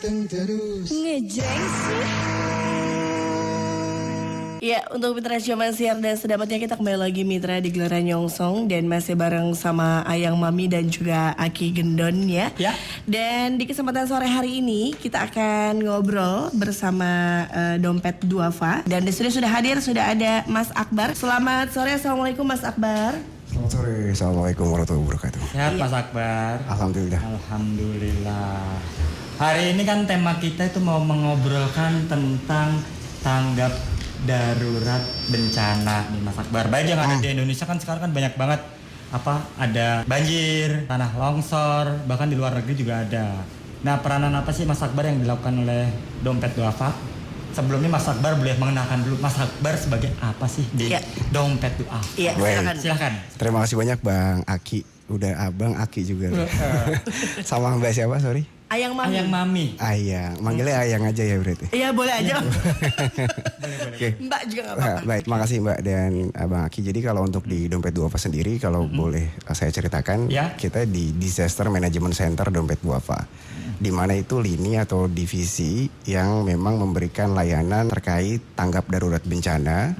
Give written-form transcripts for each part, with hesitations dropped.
ganteng terus. Ngejreng sih. Ya, untuk Mitra Zaman Siar dan Sedamatnya kita kembali lagi Mitra di Gelaran Nyongsong. Dan masih bareng sama Ayang Mami dan juga Aki Gendon ya. Dan di kesempatan sore hari ini kita akan ngobrol bersama Dompet Duafa. Dan di studio sudah hadir, sudah ada Mas Akbar. Selamat sore, Assalamualaikum Mas Akbar. Selamat sore, Assalamualaikum warahmatullahi wabarakatuh. Sehat Mas Akbar? Alhamdulillah. Alhamdulillah. Hari ini kan tema kita itu mau mengobrolkan tentang tanggap darurat bencana nih Mas Akbar. Baik yang ada di Indonesia kan sekarang kan banyak banget ada banjir, tanah longsor, bahkan di luar negeri juga ada. Nah, peranan apa sih Mas Akbar yang dilakukan oleh Dompet Duafa? Sebelumnya Mas Akbar boleh mengenalkan dulu Mas Akbar sebagai apa sih di Dompet Duafa? Iya, silakan. Terima kasih banyak Bang Aki. Udah Abang Aki juga. Sama Mbak siapa, sorry? Ayang Mami. Ayang Mami. Ayang, manggilnya Ayang aja ya berarti. Iya, boleh aja. Oke. Mbak juga gak apa-apa. Baik, makasih Mbak dan Abang Aki. Jadi kalau untuk di Dompet Duafa sendiri, kalau boleh saya ceritakan, kita di Disaster Management Center Dompet Duafa. Di mana itu lini atau divisi yang memang memberikan layanan terkait tanggap darurat bencana,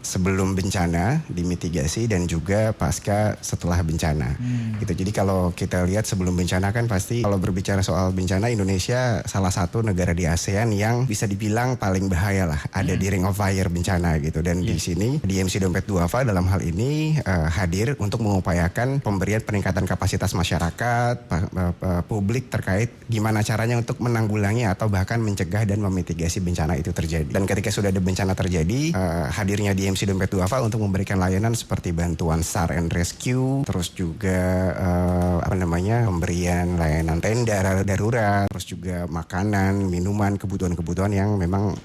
sebelum bencana, dimitigasi, dan juga pasca setelah bencana. Gitu. Jadi kalau kita lihat sebelum bencana kan pasti kalau berbicara soal bencana, Indonesia salah satu negara di ASEAN yang bisa dibilang paling bahaya lah. Ada di ring of fire bencana gitu. Dan di sini DMC Dompet Duafa dalam hal ini hadir untuk mengupayakan pemberian peningkatan kapasitas masyarakat, publik terkait gimana caranya untuk menanggulangi atau bahkan mencegah dan memitigasi bencana itu terjadi. Dan ketika sudah ada bencana terjadi, hadirnya DMC Dompet Duafa untuk memberikan layanan seperti bantuan SAR and Rescue, terus juga pemberian layanan tenda darurat, terus juga makanan, minuman, kebutuhan-kebutuhan yang memang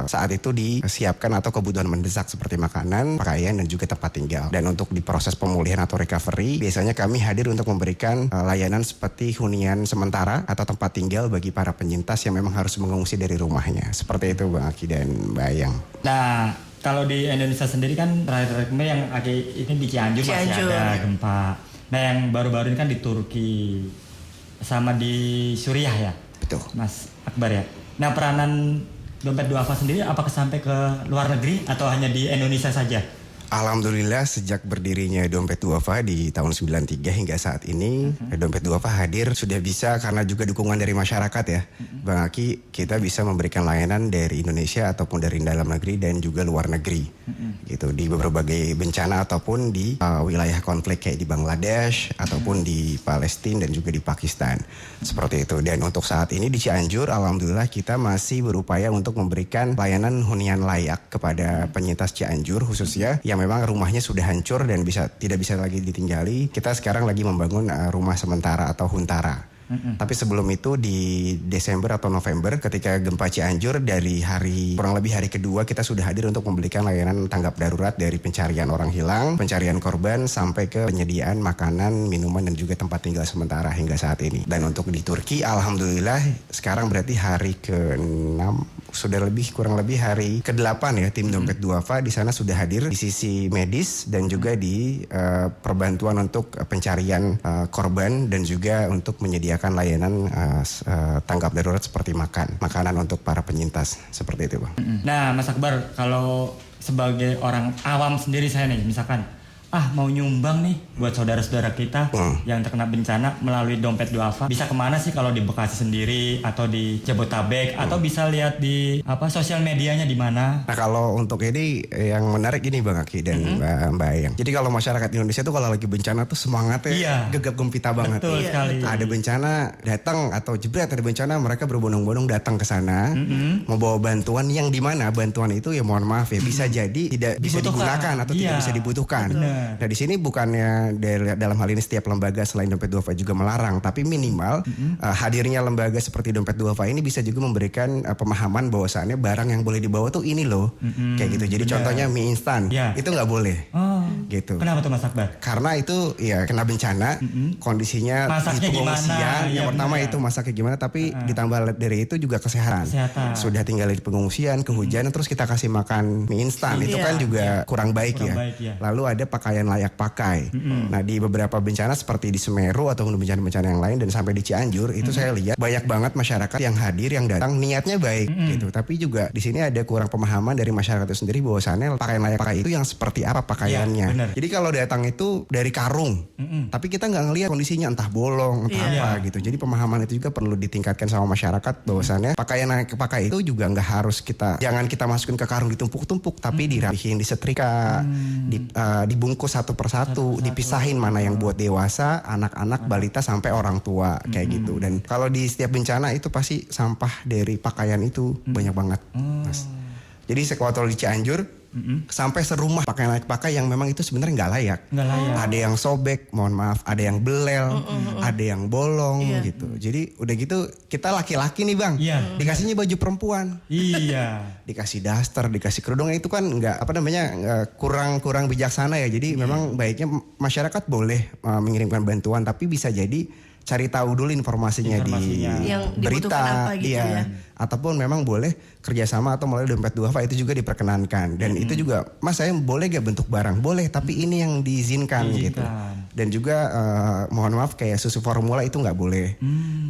saat itu disiapkan atau kebutuhan mendesak seperti makanan, pakaian, dan juga tempat tinggal. Dan untuk di proses pemulihan atau recovery, biasanya kami hadir untuk memberikan layanan seperti hunian sementara atau tempat tinggal bagi para penyintas yang memang harus mengungsi dari rumahnya. Seperti itu Bang Aki dan Mbak Ayang. Nah, kalau di Indonesia sendiri kan terakhir yang ini di Cianjur masih ada gempa. Nah, yang baru-baru ini kan di Turki sama di Suriah ya. Betul. Mas Akbar ya. Nah, peranan Dompet Duafa sendiri apakah sampai ke luar negeri atau hanya di Indonesia saja? Alhamdulillah sejak berdirinya Dompet Duafa di tahun 93 hingga saat ini, Dompet Duafa hadir sudah bisa karena juga dukungan dari masyarakat ya. Bang Aki, kita bisa memberikan layanan dari Indonesia ataupun dari dalam negeri dan juga luar negeri. Gitu, di berbagai bencana ataupun di wilayah konflik kayak di Bangladesh ataupun di Palestina dan juga di Pakistan. Seperti itu. Dan untuk saat ini di Cianjur, alhamdulillah kita masih berupaya untuk memberikan layanan hunian layak kepada penyintas Cianjur khususnya yang memang rumahnya sudah hancur dan tidak bisa lagi ditinggali. Kita sekarang lagi membangun rumah sementara atau huntara. Tapi sebelum itu di Desember atau November ketika gempa Cianjur kurang lebih hari kedua kita sudah hadir untuk memberikan layanan tanggap darurat dari pencarian orang hilang, pencarian korban sampai ke penyediaan makanan, minuman dan juga tempat tinggal sementara hingga saat ini. Dan untuk di Turki alhamdulillah sekarang berarti hari ke-6 kurang lebih hari ke-8 ya tim Dompet Duafa di sana sudah hadir di sisi medis dan juga di perbantuan untuk pencarian korban dan juga untuk menyediakan layanan tanggap darurat seperti makanan untuk para penyintas seperti itu Bang. Nah Mas Akbar, kalau sebagai orang awam sendiri saya nih misalkan mau nyumbang nih buat saudara-saudara kita yang terkena bencana melalui Dompet Duafa, bisa kemana sih kalau di Bekasi sendiri atau di Jabotabek atau bisa lihat di sosial medianya di mana? Nah, kalau untuk ini yang menarik ini Bang Aki dan Mbak Ayang. Jadi kalau masyarakat Indonesia tuh kalau lagi bencana tuh semangatnya gegap gempita banget. Betul sekali. Ada bencana datang atau jebret ada bencana mereka berbondong-bondong datang ke sana membawa bantuan yang di mana bantuan itu ya mohon maaf ya bisa jadi tidak bisa digunakan atau tidak bisa dibutuhkan. Nah di sini bukannya dalam hal ini setiap lembaga selain Dompet Duafa juga melarang, tapi minimal hadirnya lembaga seperti Dompet Duafa ini bisa juga memberikan pemahaman bahwasannya barang yang boleh dibawa tuh ini loh, kayak gitu. Jadi contohnya mie instan itu nggak boleh, gitu. Kenapa tuh Mas Akbar? Karena itu ya kena bencana, kondisinya masaknya di pengungsian. Yang pertama itu masaknya gimana, tapi ditambah dari itu juga kesehatan. Sudah tinggal di pengungsian, kehujanan, terus kita kasih makan mie instan, itu kan juga kurang baik ya. Lalu ada pakan pakaian layak pakai. Nah di beberapa bencana seperti di Semeru ataupun bencana-bencana yang lain dan sampai di Cianjur itu saya lihat banyak banget masyarakat yang hadir yang datang niatnya baik gitu. Tapi juga di sini ada kurang pemahaman dari masyarakat itu sendiri bahwasannya pakaian layak pakai itu yang seperti apa pakaiannya. Jadi kalau datang itu dari karung, tapi kita nggak ngelihat kondisinya entah bolong entah apa gitu. Jadi pemahaman itu juga perlu ditingkatkan sama masyarakat bahwasannya pakaian layak pakai itu juga nggak harus jangan kita masukin ke karung ditumpuk-tumpuk, tapi dirapihin, disetrika, dibungkus satu persatu, dipisahin mana yang buat dewasa, anak-anak, balita sampai orang tua kayak gitu. Dan kalau di setiap bencana itu pasti sampah dari pakaian itu banyak banget, Mas. Jadi waktu di Cianjur sampai serumah pakaian layak pakai yang memang itu sebenarnya nggak layak. Ada yang sobek, mohon maaf, ada yang belel, ada yang bolong gitu. Jadi udah gitu kita laki-laki nih bang, dikasihnya baju perempuan, dikasih daster, dikasih kerudung, itu kan nggak kurang bijaksana ya. Jadi memang baiknya masyarakat boleh mengirimkan bantuan, tapi bisa jadi cari tahu dulu informasinya di yang berita, apa gitu ya. Ataupun memang boleh kerjasama atau melalui dompet duafa itu juga diperkenankan. Dan itu juga, Mas saya boleh gak bentuk barang? Boleh, tapi ini yang diizinkan gitu. Dan juga mohon maaf kayak susu formula itu nggak boleh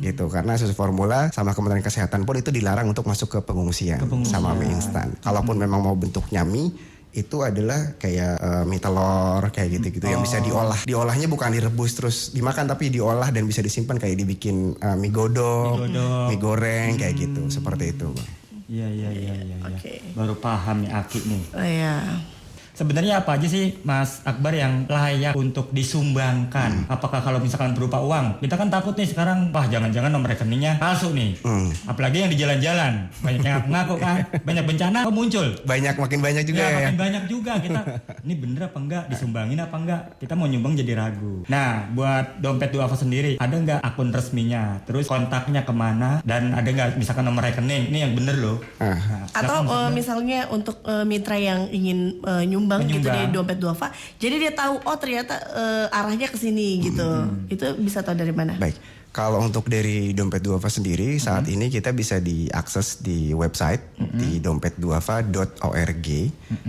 gitu, karena susu formula sama Kementerian Kesehatan pun itu dilarang untuk masuk ke pengungsian. Sama mie instan. Kalaupun memang mau bentuknya mie, itu adalah kayak mie telur kayak gitu-gitu yang bisa diolah. Diolahnya bukan direbus terus dimakan, tapi diolah dan bisa disimpan kayak dibikin mie godong, mie goreng kayak gitu, seperti itu. Iya. Okay. Baru paham nih Aki nih. Sebenarnya apa aja sih Mas Akbar yang layak untuk disumbangkan? Apakah kalau misalkan berupa uang? Kita kan takut nih sekarang, wah jangan-jangan nomor rekeningnya palsu nih. Apalagi yang di jalan-jalan. Banyak yang ngaku kan, banyak bencana muncul. Makin banyak juga ya. Makin banyak juga kita. Ini bener apa enggak? Disumbangin apa enggak? Kita mau nyumbang jadi ragu. Nah, buat dompet duafa sendiri, ada enggak akun resminya? Terus kontaknya kemana? Dan ada enggak misalkan nomor rekening? Ini yang bener loh. Nah, atau misalnya untuk mitra yang ingin nyumbang gitu di dompet duafa, jadi dia tahu ternyata arahnya ke sini gitu. Itu bisa tahu dari mana? Baik. Kalau untuk dari dompet duafa sendiri saat ini kita bisa diakses di website di dompetduafa.org.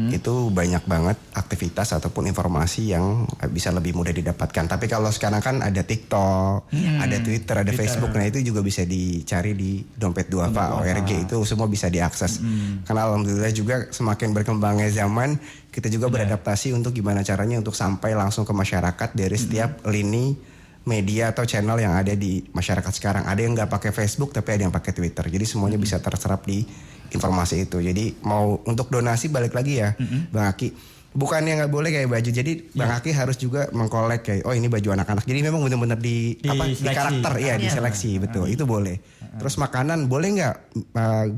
Itu banyak banget aktivitas ataupun informasi yang bisa lebih mudah didapatkan. Tapi kalau sekarang kan ada TikTok, ada Twitter, ada Facebook, nah itu juga bisa dicari di dompetduafa.org. Itu semua bisa diakses. Karena alhamdulillah juga semakin berkembangnya zaman, kita juga beradaptasi untuk gimana caranya untuk sampai langsung ke masyarakat dari setiap lini media atau channel yang ada di masyarakat sekarang. Ada yang nggak pakai Facebook tapi ada yang pakai Twitter. Jadi semuanya bisa terserap di informasi itu. Jadi mau untuk donasi balik lagi ya, Bang Aki. Bukannya nggak boleh kayak baju. Jadi Bang Aki harus juga mengkolek kayak ini baju anak-anak. Jadi memang benar-benar di karakter diseleksi betul. Itu boleh. Terus makanan boleh nggak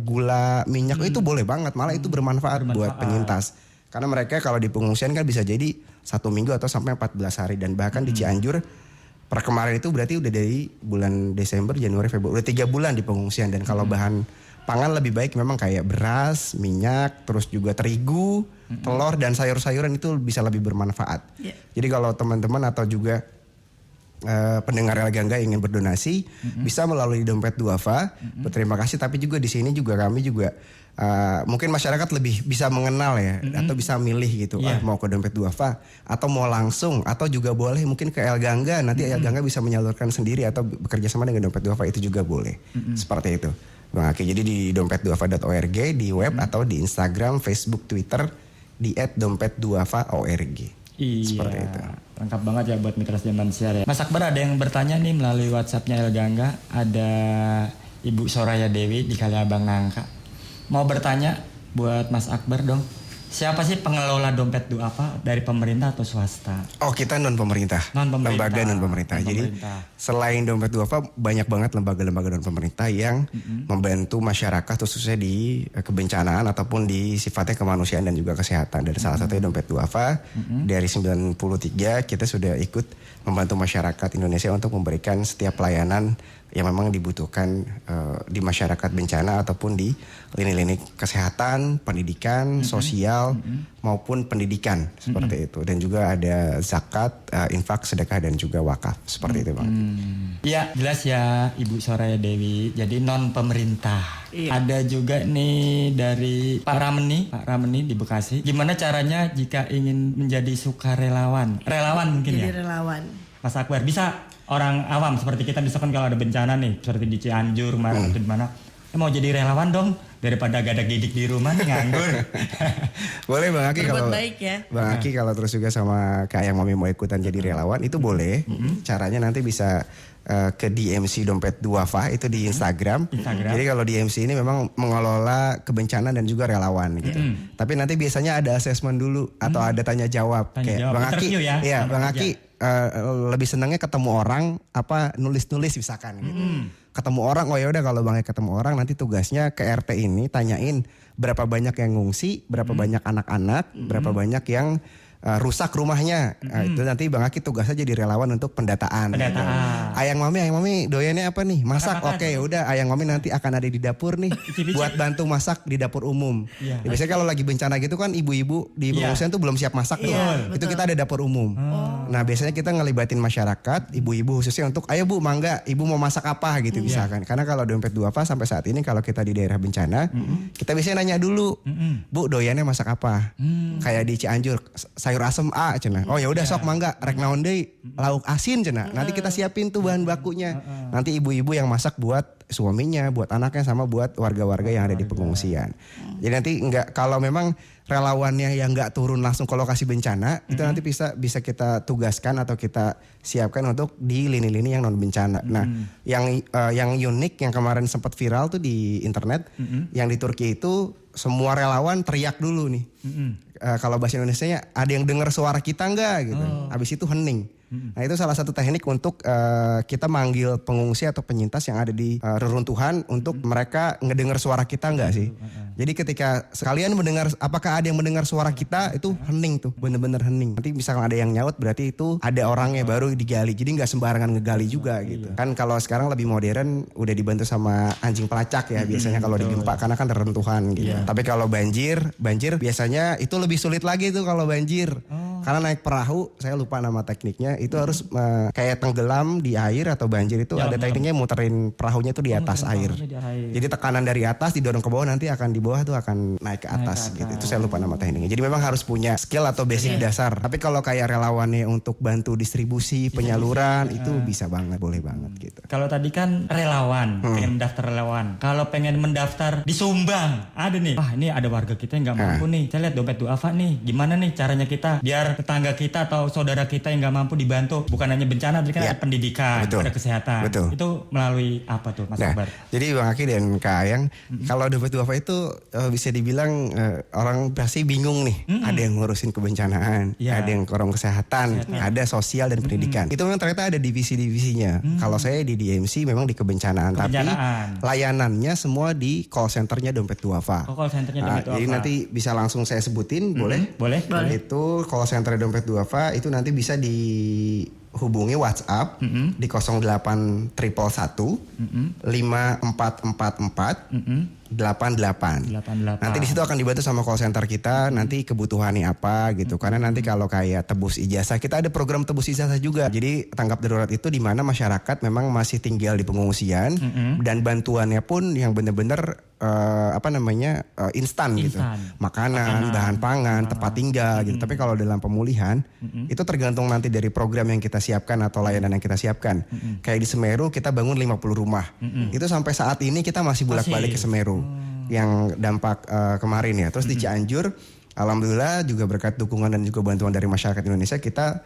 gula minyak itu boleh banget. Malah itu bermanfaat buat penyintas. Karena mereka kalau di pengungsian kan bisa jadi 1 minggu atau sampai 14 hari. Dan bahkan di Cianjur per kemarin itu berarti udah dari bulan Desember, Januari, Februari, udah 3 bulan di pengungsian. Dan kalau bahan pangan lebih baik memang kayak beras, minyak, terus juga terigu, telur dan sayur-sayuran itu bisa lebih bermanfaat. Jadi kalau teman-teman atau juga pendengar El Gangga ingin berdonasi, bisa melalui dompet duafa. Berterima kasih, tapi juga di sini juga kami juga mungkin masyarakat lebih bisa mengenal ya, atau bisa milih gitu, mau ke dompet duafa atau mau langsung, atau juga boleh mungkin ke El Gangga, nanti El Gangga bisa menyalurkan sendiri atau bekerja sama dengan dompet duafa, itu juga boleh. Seperti itu Bang Aki. Jadi di dompetduafa.org di web atau di Instagram, Facebook, Twitter di @dompetduafa.org. Seperti itu. Lengkap banget ya buat mitra zaman siar ya. Mas Akbar, ada yang bertanya nih melalui WhatsAppnya El Gangga. Ada Ibu Soraya Dewi di Kaliabang Nangka. Mau bertanya buat Mas Akbar dong. Siapa sih pengelola dompet duafa, dari pemerintah atau swasta? Oh, kita non-pemerintah. Lembaga non-pemerintah. Jadi selain dompet duafa, banyak banget lembaga-lembaga non-pemerintah yang membantu masyarakat khususnya di kebencanaan ataupun di sifatnya kemanusiaan dan juga kesehatan. Dan salah satunya dompet duafa. Dari 93 kita sudah ikut membantu masyarakat Indonesia untuk memberikan setiap pelayanan yang memang dibutuhkan di masyarakat bencana ataupun di lini-lini kesehatan, pendidikan, sosial maupun pendidikan seperti itu. Dan juga ada zakat, infak, sedekah dan juga wakaf seperti itu Bang. Ya jelas ya Ibu Soraya Dewi. Jadi non pemerintah. Iya. Ada juga nih dari Pak Rameni di Bekasi. Gimana caranya jika ingin menjadi sukarelawan? Relawan mungkin jadi ya. Jadi relawan. Mas Akbar bisa orang awam seperti kita misalkan kalau ada bencana nih seperti di Cianjur atau di mana mau jadi relawan dong daripada gadak-gidik di rumah nih nganggur. Boleh Bang Aki kalau baik ya. Bang Aki kalau terus juga sama Kak Ayang Mami mau ikutan jadi relawan itu boleh. Caranya nanti bisa ke DMC Dompet Duafa itu di Instagram. Jadi kalau DMC ini memang mengelola kebencanaan dan juga relawan gitu. Tapi nanti biasanya ada assessment dulu atau ada tanya jawab. Kayak Bang Aki, ya Bang Aki lebih senangnya ketemu orang apa nulis-nulis misalkan gitu. Ketemu orang, oh ya udah kalau Bang Aki ketemu orang nanti tugasnya ke RT ini tanyain berapa banyak yang ngungsi, berapa banyak anak-anak, berapa banyak yang rusak rumahnya. Itu nanti Bang Aki tugasnya jadi relawan untuk pendataan. Ayang Mami doyannya apa nih? Masak. Oke, udah Ayang Mami nanti akan ada di dapur nih buat bantu masak di dapur umum. Ya, biasanya kalau lagi bencana gitu kan ibu-ibu di pengungsian tuh belum siap masak tuh. Itu kita ada dapur umum. Nah, biasanya kita ngelibatin masyarakat, ibu-ibu khususnya untuk ayo Bu, mangga, Ibu mau masak apa gitu misalkan. Karena kalau Dompet Duafa sampai saat ini kalau kita di daerah bencana, kita biasanya nanya dulu, Bu, doyannya masak apa? Kayak di Cianjur, sayur asem cenah. Oh ya udah sok mangga rek naon deui lauk asin cenah. Nanti kita siapin tuh bahan bakunya. Nanti ibu-ibu yang masak buat suaminya, buat anaknya sama buat warga-warga yang ada di pengungsian. Jadi nanti kalau memang relawannya yang nggak turun langsung ke lokasi bencana, itu nanti bisa kita tugaskan atau kita siapkan untuk di lini-lini yang non bencana. Nah, yang unik yang kemarin sempat viral tuh di internet, yang di Turki itu semua relawan teriak dulu nih. Kalau bahasa Indonesianya ada yang dengar suara kita nggak gitu. Habis itu hening. Nah itu salah satu teknik untuk kita manggil pengungsi atau penyintas yang ada di reruntuhan untuk mereka ngedengar suara kita nggak sih. Jadi ketika sekalian mendengar, apakah ada yang mendengar suara kita, itu hening tuh, bener-bener hening. Nanti misalkan ada yang nyaut berarti itu ada orangnya baru digali. Jadi nggak sembarangan ngegali juga gitu. Kan kalau sekarang lebih modern udah dibantu sama anjing pelacak ya biasanya kalau di gempa karena kan reruntuhan gitu. Tapi kalau banjir biasanya itu lebih sulit lagi tuh kalau banjir. Karena naik perahu, saya lupa nama tekniknya, itu harus kayak tenggelam di air atau banjir itu ada tekniknya muterin perahunya tuh di atas air. Jadi tekanan dari atas didorong ke bawah, nanti akan di bawah tuh akan naik ke atas gitu. Itu saya lupa nama tekniknya. Jadi memang harus punya skill atau basic dasar. Tapi kalau kayak relawannya untuk bantu distribusi, penyaluran itu bisa banget, boleh banget gitu. Kalau tadi kan relawan, pengen mendaftar relawan. Kalau pengen mendaftar disumbang, ada nih. Wah, ini ada warga kita yang nggak mampu nih. Saya lihat Dompet Duafa nih. Gimana nih caranya kita biar tetangga kita atau saudara kita yang nggak mampu dibantu, bukan hanya bencana, tapi kan ada pendidikan, ada kesehatan. Itu melalui apa tuh Mas Akbar? Jadi Bang Aki dan Kak Ayang, kalau Dompet Duafa itu bisa dibilang orang pasti bingung nih. Ada yang ngurusin kebencanaan, ada yang korong kesehatan, ada sosial dan pendidikan. Itu memang ternyata ada divisi-divisinya. Kalau saya di DMC memang di kebencanaan, tapi layanannya semua di call centernya Dompet Duafa. Call centernya Dompet Duafa. Jadi nanti bisa langsung saya sebutin, boleh? Boleh. Itu call center Dompet Duafa itu nanti bisa dihubungi WhatsApp di 08 111 5444 88. Nanti di situ akan dibantu sama call center kita, nanti kebutuhannya apa gitu. Karena nanti kalau kayak tebus ijazah, kita ada program tebus ijazah juga. Jadi tanggap darurat itu di mana masyarakat memang masih tinggal di pengungsian dan bantuannya pun yang benar-benar instan gitu. Makanan, bahan pangan, tempat tinggal gitu. Tapi kalau dalam pemulihan itu tergantung nanti dari program yang kita siapkan atau layanan yang kita siapkan. Kayak di Semeru kita bangun 50 rumah. Itu sampai saat ini kita masih bolak-balik ke Semeru. Yang dampak kemarin ya. Terus di Cianjur alhamdulillah juga berkat dukungan dan juga bantuan dari masyarakat Indonesia kita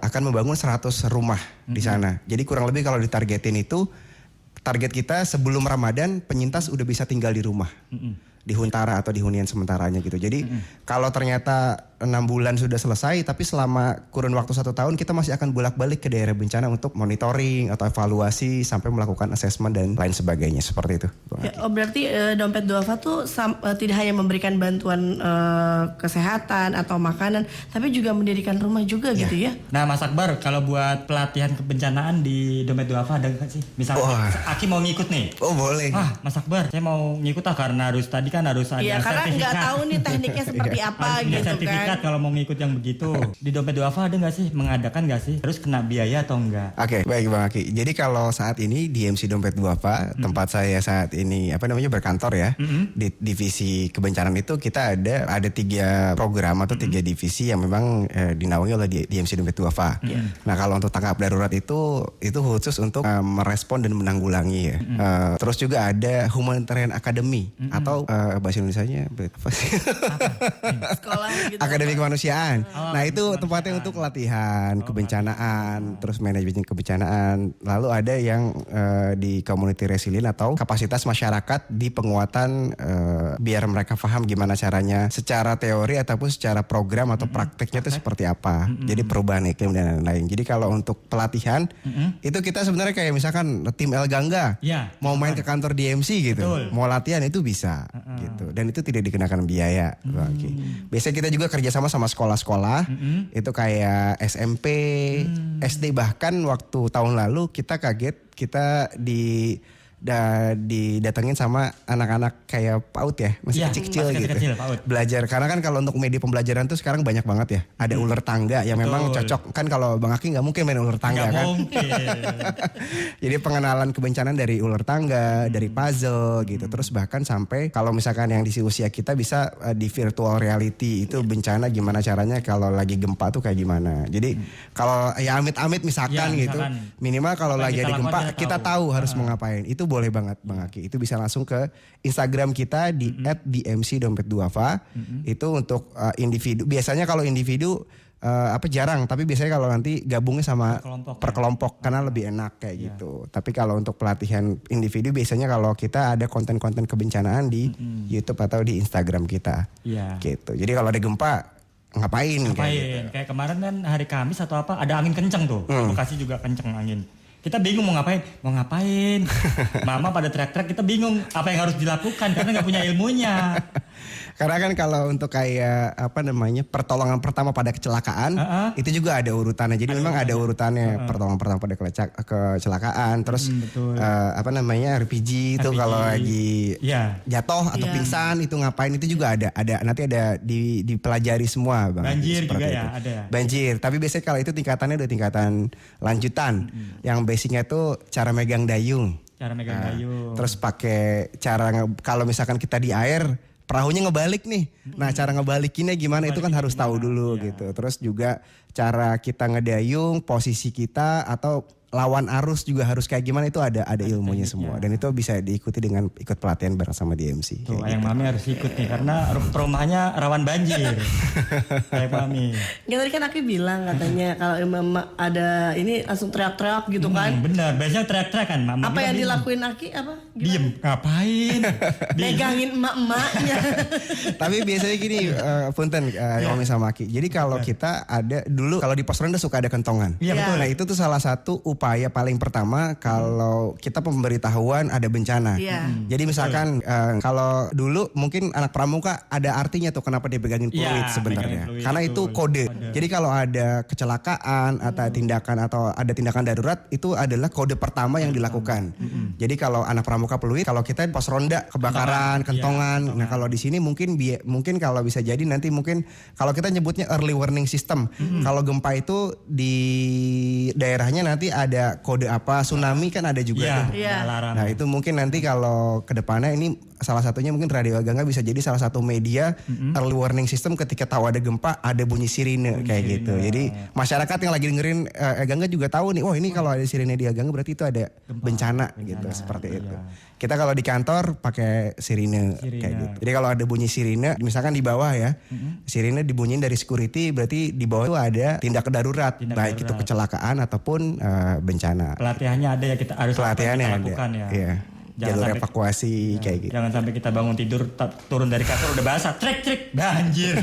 akan membangun 100 rumah di sana. Jadi kurang lebih kalau ditargetin itu target kita sebelum Ramadan penyintas udah bisa tinggal di rumah. Di Huntara atau di hunian sementaranya gitu. Jadi kalau ternyata 6 bulan sudah selesai, tapi selama kurun waktu 1 tahun kita masih akan bolak-balik ke daerah bencana untuk monitoring atau evaluasi sampai melakukan assessment dan lain sebagainya, seperti itu. Berarti Dompet Duafa tuh tidak hanya memberikan bantuan kesehatan atau makanan, tapi juga mendirikan rumah juga gitu ya. Nah Mas Akbar, kalau buat pelatihan kebencanaan di Dompet Duafa ada nggak sih? Misalnya Aki mau ngikut nih. Oh boleh. Mas Akbar, saya mau ngikut karena harus ada sertifikat. Iya, karena nggak tahu nih tekniknya seperti apa harus gitu sertifikat kalau mau ngikut yang begitu. Di Dompet Duafa ada nggak sih, mengadakan nggak sih? Terus kena biaya atau enggak? Oke, baik Bang Aki. Jadi kalau saat ini di MC Dompet Duafa, tempat saya saat ini berkantor ya, di divisi kebencanaan itu kita ada 3 program atau 3 divisi yang memang dinaungi oleh di MC Dompet Duafa. Nah kalau untuk tanggap darurat itu khusus untuk merespon dan menanggulangi ya. Terus juga ada Humanitarian Academy atau bahasa Indonesianya apa sih? Sekolah gitu. Akademi Kemanusiaan. Nah itu tempatnya untuk latihan kebencanaan, terus manajemen kebencanaan. Lalu ada yang di community resilient atau kapasitas masyarakat di penguatan biar mereka paham gimana caranya secara teori ataupun secara program atau prakteknya itu seperti apa. Jadi perubahan iklim dan lain-lain. Jadi kalau untuk pelatihan itu kita sebenarnya kayak misalkan tim El Gangga mau main ke kantor DMC gitu, mau latihan itu bisa gitu. Dan itu tidak dikenakan biaya. Biasanya kita juga kerjasama sama sekolah-sekolah, itu kayak SMP, SD, bahkan waktu tahun lalu kita kaget, kita didatengin sama anak-anak kayak PAUD ya, masih kecil-kecil gitu. Belajar, karena kan kalau untuk media pembelajaran tuh sekarang banyak banget ya. Ada ular tangga yang memang cocok. Kan kalau Bang Aki nggak mungkin main ular tangga kan. Jadi pengenalan kebencanaan dari ular tangga, dari puzzle gitu. Terus bahkan sampai kalau misalkan yang di usia kita bisa di virtual reality itu bencana gimana caranya kalau lagi gempa tuh kayak gimana. Jadi kalau ya amit-amit misalkan gitu, minimal kalau lagi ada gempa kita tahu harus mengapain. Itu boleh banget Bang Aki. Itu bisa langsung ke Instagram kita di @dmc_dompet_duafa. Itu untuk individu. Biasanya kalau individu jarang, tapi biasanya kalau nanti gabungnya sama per kelompok karena lebih enak kayak gitu. Tapi kalau untuk pelatihan individu biasanya kalau kita ada konten-konten kebencanaan di YouTube atau di Instagram kita. Gitu. Jadi kalau ada gempa ngapain? Kayak kemarin kan hari Kamis atau apa ada angin kenceng tuh. Bekasi juga kenceng angin. Kita bingung mau ngapain. Mama pada teriak-teriak, kita bingung apa yang harus dilakukan karena nggak punya ilmunya. Karena kan kalau untuk kayak pertolongan pertama pada kecelakaan itu juga ada urutannya. Jadi memang ada urutannya pertolongan pertama pada kecelakaan. Terus RPG itu kalau lagi jatuh atau pingsan itu ngapain, itu juga ada nanti ada dipelajari semua Bang. Banjir juga ya ada. Banjir, tapi biasanya kalau itu tingkatannya udah tingkatan lanjutan. Yang basicnya tuh cara megang dayung. Terus pakai kalau misalkan kita di air, perahunya ngebalik nih. Nah cara ngebalikinnya gimana itu kan harus tahu dulu gitu. Terus juga cara kita ngedayung, posisi kita atau lawan arus juga harus kayak gimana, itu ada ilmunya semua. Dan itu bisa diikuti dengan ikut pelatihan bareng sama DMC. Tuh, Ayang Mami harus ikut nih karena rumahnya rawan banjir. Kayak Mami. Ya tadi kan Aki bilang katanya kalau Mama ada ini langsung teriak-teriak gitu kan. Bener, biasanya teriak-teriak kan Mama. Apa yang dilakuin Aki apa? Diem, ngapain? Megangin emak-emaknya. Tapi biasanya gini, punten Mami sama Aki. Jadi kalau kita ada dulu, kalau di pos ronda suka ada kentongan. Iya betul. Nah itu tuh salah satu upaya paling pertama kalau kita pemberitahuan ada bencana. Jadi misalkan kalau dulu mungkin anak pramuka ada artinya tuh kenapa dia pegangin peluit sebenarnya. Karena itu kode. Jadi kalau ada kecelakaan atau ada tindakan darurat, itu adalah kode pertama yang dilakukan. Jadi kalau anak pramuka peluit, kalau kita pos ronda kebakaran, kentongan. Nah kalau di sini mungkin kalau bisa jadi nanti mungkin kalau kita nyebutnya early warning system. Kalau gempa itu di daerahnya nanti ada kode apa, tsunami kan ada juga. Nah itu mungkin nanti kalau kedepannya ini salah satunya mungkin Radio Gangga bisa jadi salah satu media early warning system ketika tahu ada gempa, ada bunyi sirine kayak gitu. Jadi masyarakat yang lagi dengerin Gangga juga tahu nih, ini kalau ada sirine di Gangga berarti itu ada bencana gitu, seperti itu. Kita kalau di kantor pakai sirine kayak gitu. Jadi kalau ada bunyi sirine, misalkan di bawah ya, sirine dibunyiin dari security, berarti di bawah itu ada tindak darurat, baik itu kecelakaan ataupun bencana. Pelatihannya ada ya, kita harus lakukan ya. jalur evakuasi kayak gitu. Jangan sampai kita bangun tidur turun dari kasur udah basah, trek banjir.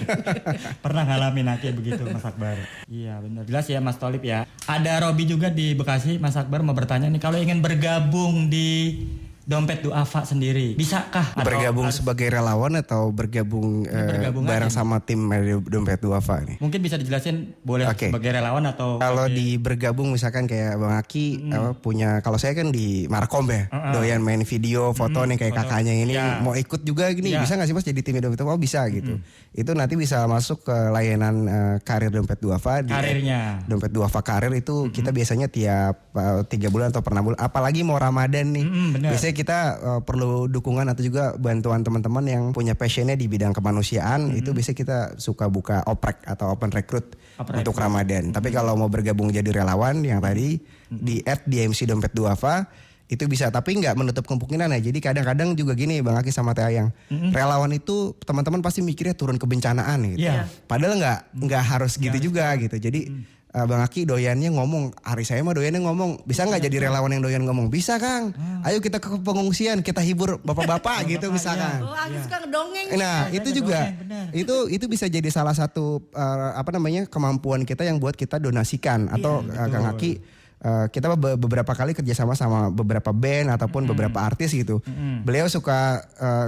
Pernah ngalamin kayak begitu Mas Akbar. Iya benar, jelas ya Mas Tholib ya. Ada Robi juga di Bekasi, Mas Akbar mau bertanya nih, kalau ingin bergabung di Dompet Duafa sendiri, bisakah? Bergabung sebagai relawan atau bergabung bareng sama tim Dompet Duafa nih? Mungkin bisa dijelasin boleh sebagai relawan atau... Kalau di bergabung misalkan kayak Bang Aki punya, kalau saya kan di Markom ya, doyan main video, foto nih kayak kakaknya ini, mau ikut juga gini, bisa gak sih Mas jadi tim Dompet Duafa? Oh bisa gitu. Itu nanti bisa masuk ke layanan karir Dompet Duafa. Karirnya. Dompet Duafa karir itu kita biasanya tiap 3 bulan atau per 6 bulan, apalagi mau Ramadan nih. Biasanya kita perlu dukungan atau juga bantuan teman-teman yang punya passionnya di bidang kemanusiaan. Itu biasanya kita suka buka oprek atau open recruit untuk Ramadan. Tapi kalau mau bergabung jadi relawan yang tadi di @DMC Dompet Duafa itu bisa, tapi nggak menutup kemungkinan ya. Jadi kadang-kadang juga gini Bang Aki sama Teh Ayang, relawan itu teman-teman pasti mikirnya turun kebencanaan gitu. Padahal nggak harus gitu juga gitu. Jadi Bang Aki doyannya ngomong, hari saya mah doyannya ngomong, bisa nggak jadi relawan yang doyan ngomong? Bisa Kang, ayo kita ke pengungsian, kita hibur bapak-bapak gitu misalkan. Oh Aki suka ngedongeng. Nah itu juga, itu bisa jadi salah satu kemampuan kita yang buat kita donasikan. Atau Kang Aki, kita beberapa kali kerjasama sama beberapa band ataupun beberapa artis gitu. Beliau suka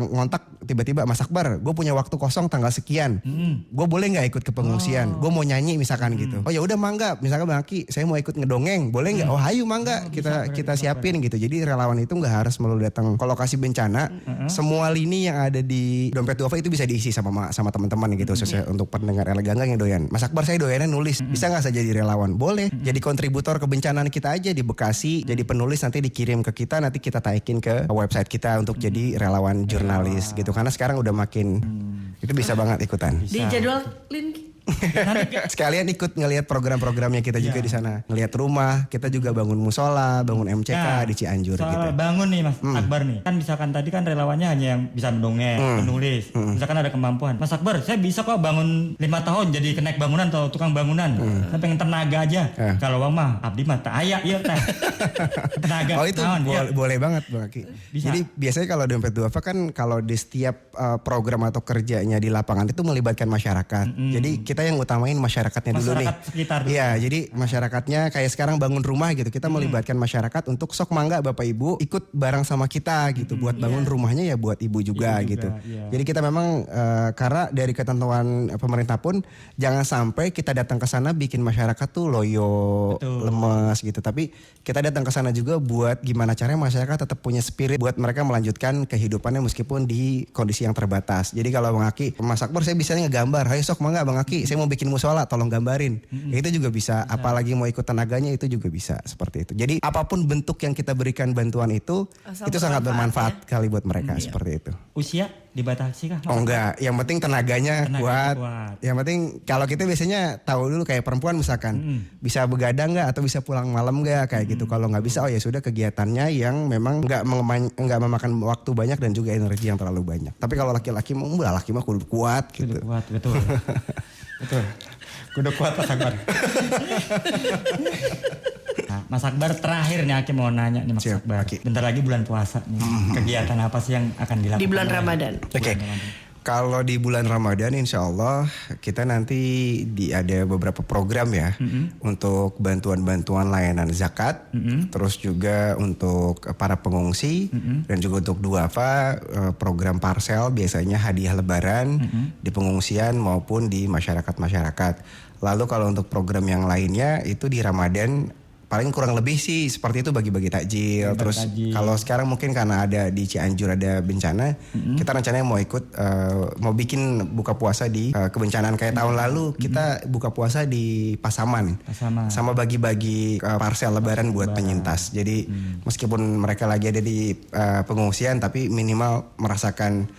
ngontak tiba-tiba, Mas Akbar, gue punya waktu kosong tanggal sekian, gue boleh nggak ikut ke pengungsian? Gue mau nyanyi misalkan gitu. Oh ya udah mangga, misalkan Bang Aki, saya mau ikut ngedongeng, boleh nggak? Oh hayu mangga, kita siapin gitu. Jadi relawan itu nggak harus melulu datang ke lokasi bencana. Semua lini yang ada di Dompet Duafa itu bisa diisi sama teman-teman gitu. Untuk pendengar Eleganga yang doyan, Mas Akbar saya doyannya nulis, bisa nggak saya jadi relawan? Boleh, jadi kontributor kebencanaan kita aja di Bekasi, jadi penulis, nanti dikirim ke kita, nanti kita taikin ke website kita untuk jadi relawan jurnalis gitu. Karena sekarang udah makin itu bisa banget ikutan. Di jadwalin sekalian ikut ngelihat program-programnya kita juga di sana, ngelihat rumah kita juga, bangun musola, bangun MCK di Cianjur gitu. Bangun nih Mas Akbar nih, kan misalkan tadi kan relawannya hanya yang bisa mendongeng, menulis, misalkan ada kemampuan. Mas Akbar, saya bisa kok bangun 5 tahun jadi kenaik bangunan atau tukang bangunan. Saya pengen tenaga aja. Kalau Bang mah abdi mah ayak iya teh. Tenaga. Oh itu boleh banget Bang Aki. Jadi biasanya kalau Dompet Duafa kan kalau di setiap program atau kerjanya di lapangan itu melibatkan masyarakat. Jadi kita yang utamain masyarakatnya dulu nih. Sekitar dulu. Iya, jadi masyarakatnya kayak sekarang bangun rumah gitu. Kita melibatkan masyarakat untuk sok mangga Bapak Ibu ikut bareng sama kita gitu. Buat bangun rumahnya ya buat ibu juga gitu. Jadi kita memang karena dari ketentuan pemerintah pun jangan sampai kita datang ke sana bikin masyarakat tuh loyo, lemes gitu. Tapi kita datang ke sana juga buat gimana caranya masyarakat tetap punya spirit buat mereka melanjutkan kehidupannya meskipun di kondisi yang terbatas. Jadi kalau Bang Aki, Mas Akbar saya bisa ngegambar, ayo sok mangga Bang Aki, saya mau bikin musola, tolong gambarin. Itu juga bisa. Apalagi mau ikut tenaganya itu juga bisa seperti itu. Jadi apapun bentuk yang kita berikan bantuan itu sangat bermanfaat kali buat mereka seperti itu. Usia dibatasi kah? Oh enggak, yang penting tenaganya kuat. Yang penting kalau kita biasanya tahu dulu kayak perempuan misalkan bisa begadang nggak atau bisa pulang malam nggak kayak gitu. Kalau nggak bisa, oh ya sudah kegiatannya yang memang nggak memakan waktu banyak dan juga energi yang terlalu banyak. Tapi kalau laki-laki mah kudu kuat gitu. Kuat, betul. Betul. Kudu kuat Mas Akbar. Nah, Mas Akbar terakhir nih Aki mau nanya nih Mas Akbar. Bentar lagi bulan puasa nih. Kegiatan apa sih yang akan dilakukan? Di bulan Ramadan. Oke. Kalau di bulan Ramadan insya Allah kita nanti ada beberapa program ya untuk bantuan-bantuan layanan zakat, terus juga untuk para pengungsi dan juga untuk duafa, program parsel biasanya hadiah lebaran di pengungsian maupun di masyarakat-masyarakat. Lalu kalau untuk program yang lainnya itu di Ramadan paling kurang lebih sih seperti itu, bagi-bagi takjil. Terus kalau sekarang mungkin karena ada di Cianjur ada bencana, kita rencananya mau ikut mau bikin buka puasa di kebencanaan kayak tahun lalu kita buka puasa di Pasaman. Sama bagi-bagi parsel lebaran buat penyintas. Jadi meskipun mereka lagi ada di pengungsian tapi minimal merasakan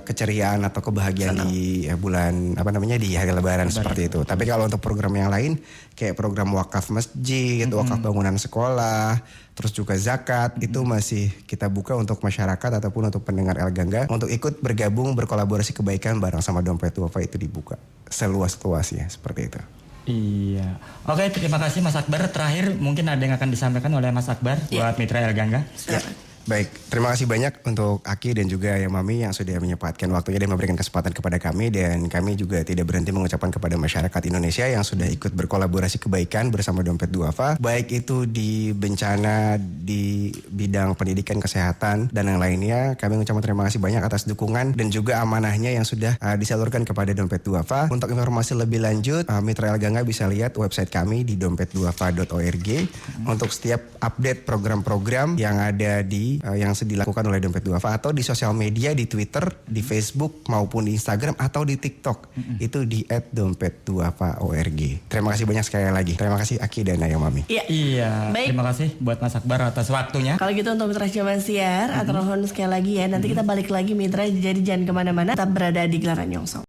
keceriaan atau kebahagiaan di bulan di hari Lebaran seperti itu. Tapi kalau untuk program yang lain kayak program wakaf masjid, wakaf bangunan sekolah, terus juga zakat itu masih kita buka untuk masyarakat ataupun untuk pendengar Eleganga untuk ikut bergabung berkolaborasi kebaikan bareng sama Dompet Duafa, itu dibuka seluas-luasnya seperti itu. Iya. Oke, terima kasih Mas Akbar. Terakhir mungkin ada yang akan disampaikan oleh Mas Akbar buat Mitra Eleganga. Baik, terima kasih banyak untuk Aki dan juga Ayang Mami yang sudah menyempatkan waktunya dan memberikan kesempatan kepada kami, dan kami juga tidak berhenti mengucapkan kepada masyarakat Indonesia yang sudah ikut berkolaborasi kebaikan bersama Dompet Duafa, baik itu di bencana, di bidang pendidikan, kesehatan, dan yang lainnya. Kami mengucapkan terima kasih banyak atas dukungan dan juga amanahnya yang sudah disalurkan kepada Dompet Duafa. Untuk informasi lebih lanjut, Mitra El Gangga bisa lihat website kami di dompetduafa.org untuk setiap update program-program yang ada yang dilakukan oleh Dompet Duafa, atau di sosial media, di Twitter, di Facebook maupun di Instagram atau di TikTok. Itu di @dompetduafa.org. Terima kasih banyak sekali lagi. Terima kasih Aki dan Ayang Mami. Iya. Baik. Terima kasih buat Mas Akbar atas waktunya. Kalau gitu untuk Mitra Jaman Siar, atur nuhun sekali lagi ya. Nanti kita balik lagi Mitra, jadi jangan kemana-mana, tetap berada di Gelaran Nyongsong.